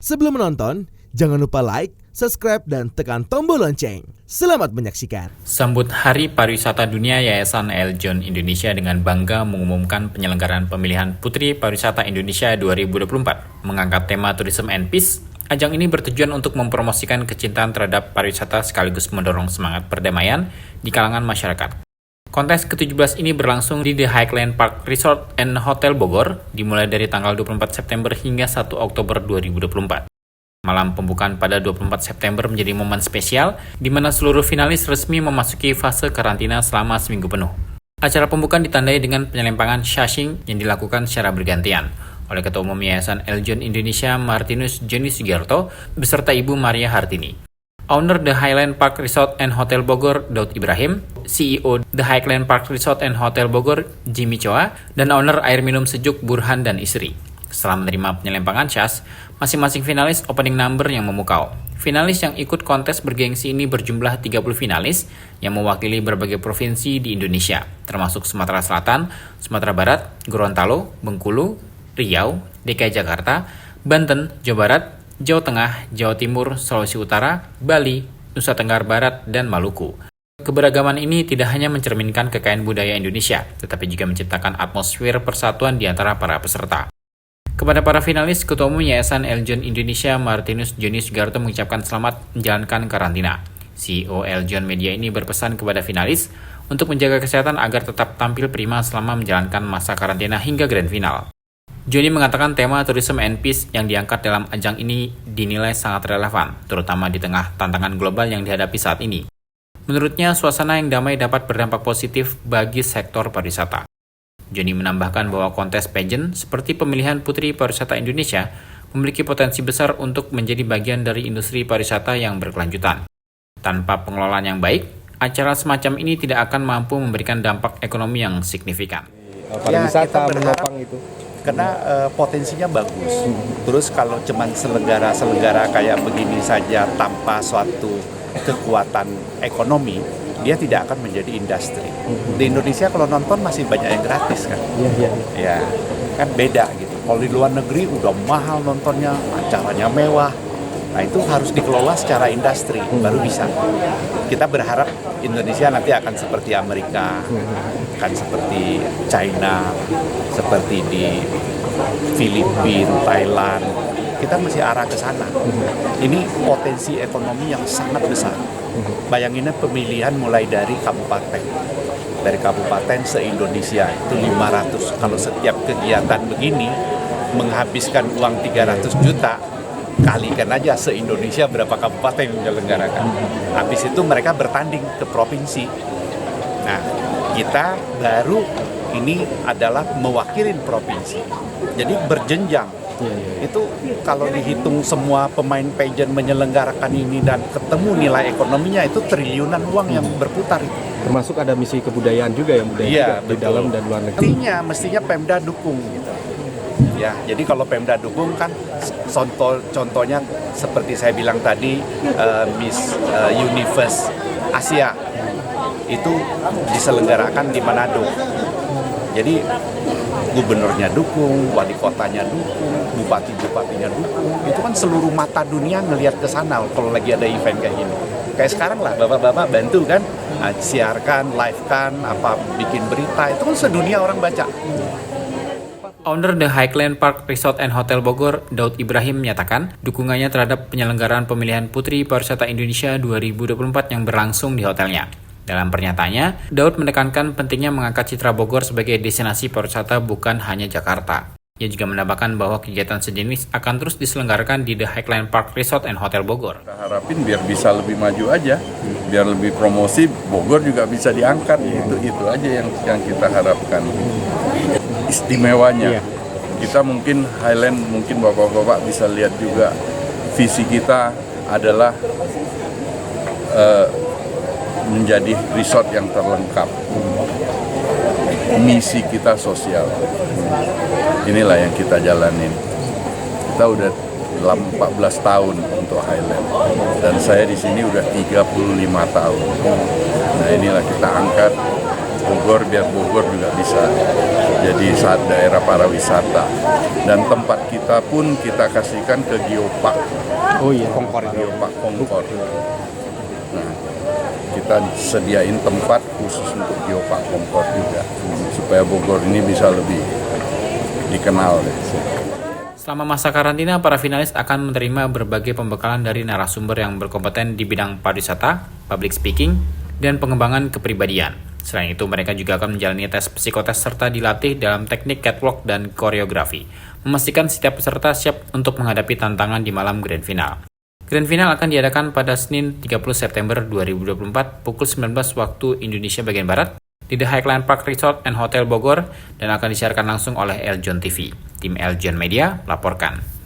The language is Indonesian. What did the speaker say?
Sebelum menonton, jangan lupa like, subscribe, dan tekan tombol lonceng. Selamat menyaksikan. Sambut Hari Pariwisata Dunia, Yayasan Eljon Indonesia dengan bangga mengumumkan penyelenggaraan pemilihan Putri Pariwisata Indonesia 2024 mengangkat tema Tourism and Peace. Ajang ini bertujuan untuk mempromosikan kecintaan terhadap pariwisata sekaligus mendorong semangat perdamaian di kalangan masyarakat. Kontes ke-17 ini berlangsung di The Highland Park Resort and Hotel Bogor, dimulai dari tanggal 24 September hingga 1 Oktober 2024. Malam pembukaan pada 24 September menjadi momen spesial, di mana seluruh finalis resmi memasuki fase karantina selama seminggu penuh. Acara pembukaan ditandai dengan penyelempangan shashing yang dilakukan secara bergantian oleh Ketua Umum Yayasan Eljon Indonesia Martinus Joni Sugiarto beserta Ibu Maria Hartini. Owner The Highland Park Resort and Hotel Bogor, Daud Ibrahim, CEO The Highland Park Resort and Hotel Bogor, Jimmy Choa, dan owner air minum sejuk Burhan dan istri. Setelah menerima penyelempangan syas, masing-masing finalis opening number yang memukau. Finalis yang ikut kontes bergengsi ini berjumlah 30 finalis yang mewakili berbagai provinsi di Indonesia, termasuk Sumatera Selatan, Sumatera Barat, Gorontalo, Bengkulu, Riau, DKI Jakarta, Banten, Jawa Barat, Jawa Tengah, Jawa Timur, Sulawesi Utara, Bali, Nusa Tenggara Barat, dan Maluku. Keberagaman ini tidak hanya mencerminkan kekayaan budaya Indonesia, tetapi juga menciptakan atmosfer persatuan di antara para peserta. Kepada para finalis, Ketua Umum Yayasan Eljon Indonesia Martinus Joni Sugiarto mengucapkan selamat menjalankan karantina. CEO Eljon Media ini berpesan kepada finalis untuk menjaga kesehatan agar tetap tampil prima selama menjalankan masa karantina hingga grand final. Joni mengatakan tema Tourism and Peace yang diangkat dalam ajang ini dinilai sangat relevan, terutama di tengah tantangan global yang dihadapi saat ini. Menurutnya, suasana yang damai dapat berdampak positif bagi sektor pariwisata. Joni menambahkan bahwa kontes pageant seperti pemilihan Putri Pariwisata Indonesia memiliki potensi besar untuk menjadi bagian dari industri pariwisata yang berkelanjutan. Tanpa pengelolaan yang baik, acara semacam ini tidak akan mampu memberikan dampak ekonomi yang signifikan. Pariwisata menopang itu. Karena potensinya bagus. Terus kalau cuman selenggara kayak begini saja tanpa suatu kekuatan ekonomi, dia tidak akan menjadi industri. Di Indonesia kalau nonton masih banyak yang gratis kan. Ya, kan beda gitu. Kalau di luar negeri udah mahal nontonnya, acaranya mewah. Nah itu harus dikelola secara industri, baru bisa. Kita berharap Indonesia nanti akan seperti Amerika, akan seperti China, seperti di Filipina, Thailand. Kita masih arah ke sana. Ini potensi ekonomi yang sangat besar. Bayanginnya pemilihan mulai dari kabupaten. Dari kabupaten se-Indonesia itu 500. Kalau setiap kegiatan begini menghabiskan uang 300 juta, kalikan aja se-Indonesia berapa kabupaten yang menyelenggarakan. Habis itu mereka bertanding ke provinsi. Nah, kita baru ini adalah mewakili provinsi. Jadi berjenjang. Itu kalau dihitung semua pemain pageant menyelenggarakan ini dan ketemu nilai ekonominya itu triliunan uang yang berputar itu. Termasuk ada misi kebudayaan juga ya, budaya di dalam dan luar negeri. Mestinya Pemda dukung gitu. Ya, jadi kalau Pemda dukung kan contohnya seperti saya bilang tadi Miss Universe Asia itu diselenggarakan di Manado. Jadi gubernurnya dukung, wali kotanya dukung, bupati-bupatinya dukung. Itu kan seluruh mata dunia ngelihat ke sana kalau lagi ada event kayak gini. Kayak sekarang lah, bapak-bapak bantu kan, siarkan, live-kan, bikin berita, itu kan sedunia orang baca. Owner The Highland Park Resort and Hotel Bogor, Daud Ibrahim menyatakan dukungannya terhadap penyelenggaraan pemilihan Putri Pariwisata Indonesia 2024 yang berlangsung di hotelnya. Dalam pernyataannya, Daud menekankan pentingnya mengangkat citra Bogor sebagai destinasi pariwisata bukan hanya Jakarta. Ia juga menambahkan bahwa kegiatan sejenis akan terus diselenggarakan di The Highland Park Resort and Hotel Bogor. Kita harapin biar bisa lebih maju aja, biar lebih promosi, Bogor juga bisa diangkat. Itu aja yang kita harapkan. Istimewanya, kita mungkin Highland, mungkin bapak-bapak bisa lihat juga visi kita adalah menjadi resort yang terlengkap. Misi kita sosial. Inilah yang kita jalanin. Kita udah 14 tahun untuk Highland dan saya di sini udah 35 tahun. Nah inilah kita angkat Bogor, biar Bogor juga bisa jadi saat daerah pariwisata. Dan tempat kita pun kita kasihkan ke Geopark. Oh iya. Geopark Kongkor. Nah, kita sediain tempat khusus untuk Geopark Kongkor juga, supaya Bogor ini bisa lebih dikenal. Selama masa karantina, para finalis akan menerima berbagai pembekalan dari narasumber yang berkompeten di bidang pariwisata, public speaking, dan pengembangan kepribadian. Selain itu, mereka juga akan menjalani tes psikotes serta dilatih dalam teknik catwalk dan koreografi, memastikan setiap peserta siap untuk menghadapi tantangan di malam grand final. Grand final akan diadakan pada Senin 30 September 2024 pukul 19 waktu Indonesia bagian Barat di The Highland Park Resort and Hotel Bogor dan akan disiarkan langsung oleh Eljon TV. Tim Eljon Media laporkan.